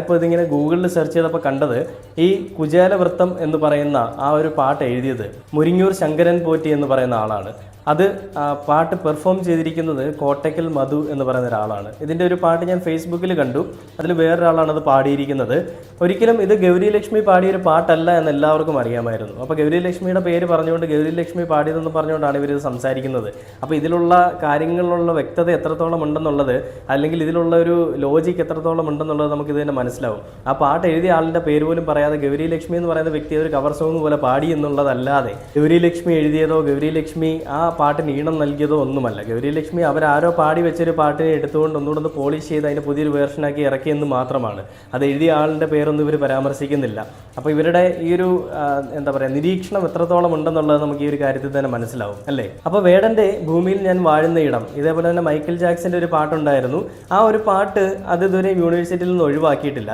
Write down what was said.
ഇപ്പോൾ ഇതിങ്ങനെ ഗൂഗിളിൽ സെർച്ച് ചെയ്തപ്പോൾ കണ്ടത് ഈ കുചേലവൃത്തം എന്ന് പറയുന്ന ആ ഒരു പാട്ട് എഴുതിയത് മുരിങ്ങൂർ ശങ്കരൻ പോറ്റി എന്ന് പറയുന്ന ആളാണ്. അത് പാട്ട് പെർഫോം ചെയ്തിരിക്കുന്നത് കോട്ടയ്ക്കൽ മധു എന്ന് പറയുന്ന ഒരാളാണ്. ഇതിൻ്റെ ഒരു പാട്ട് ഞാൻ ഫേസ്ബുക്കിൽ കണ്ടു. അതിൽ വേറൊരാളാണ് അത് പാടിയിരിക്കുന്നത്. ഒരിക്കലും ഇത് ഗൗരി ലക്ഷ്മി പാടിയൊരു പാട്ടല്ല എന്ന് എല്ലാവർക്കും അറിയാമായിരുന്നു. അപ്പോൾ ഗൗരി ലക്ഷ്മിയുടെ പേര് പറഞ്ഞുകൊണ്ട് ഗൗരി ലക്ഷ്മി പാടിയതെന്ന് പറഞ്ഞുകൊണ്ടാണ് ഇവരിത് സംസാരിക്കുന്നത്. അപ്പോൾ ഇതിലുള്ള കാര്യങ്ങളിലുള്ള വ്യക്തത എത്രത്തോളം ഉണ്ടെന്നുള്ളത്, അല്ലെങ്കിൽ ഇതിലുള്ള ഒരു ലോജിക്ക് എത്രത്തോളം ഉണ്ടെന്നുള്ളത് നമുക്ക് ഇത് തന്നെ മനസ്സിലാവും. ആ പാട്ട് എഴുതിയ ആളിൻ്റെ പേര് പോലും പറയാതെ ഗൗരി ലക്ഷ്മി എന്ന് പറയുന്ന വ്യക്തി ഒരു കവർ സോങ് പോലെ പാടി എന്നുള്ളതല്ലാതെ ഗൗരി ലക്ഷ്മി എഴുതിയതോ ഗൗരി ലക്ഷ്മി ആ പാട്ടിന് ഈണം നൽകിയതോ ഒന്നുമല്ല. ഗൗരി ലക്ഷ്മി അവരാരോ പാടി വെച്ചൊരു പാട്ടിനെ എടുത്തുകൊണ്ട് ഒന്നുകൂടെ പോളിഷ് ചെയ്ത് അതിൻ്റെ പുതിയൊരു വേർഷനാക്കി ഇറക്കിയെന്ന് മാത്രമാണ്. അത് എഴുതിയ ആളിൻ്റെ പേരൊന്നും ഇവർ പരാമർശിക്കുന്നില്ല. അപ്പോൾ ഇവരുടെ ഈ ഒരു എന്താ പറയുക, നിരീക്ഷണം എത്രത്തോളം ഉണ്ടെന്നുള്ളത് നമുക്ക് ഈ ഒരു കാര്യത്തിൽ തന്നെ മനസ്സിലാവും, അല്ലേ? അപ്പോൾ വേടൻ്റെ ഭൂമിയിൽ ഞാൻ വാഴുന്ന ഇടം, ഇതേപോലെ തന്നെ മൈക്കിൾ ജാക്സന്റെ ഒരു പാട്ടുണ്ടായിരുന്നു. ആ ഒരു പാട്ട് അത് ഇതുവരെ യൂണിവേഴ്സിറ്റിയിൽ നിന്ന് ഒഴിവാക്കിയിട്ടില്ല.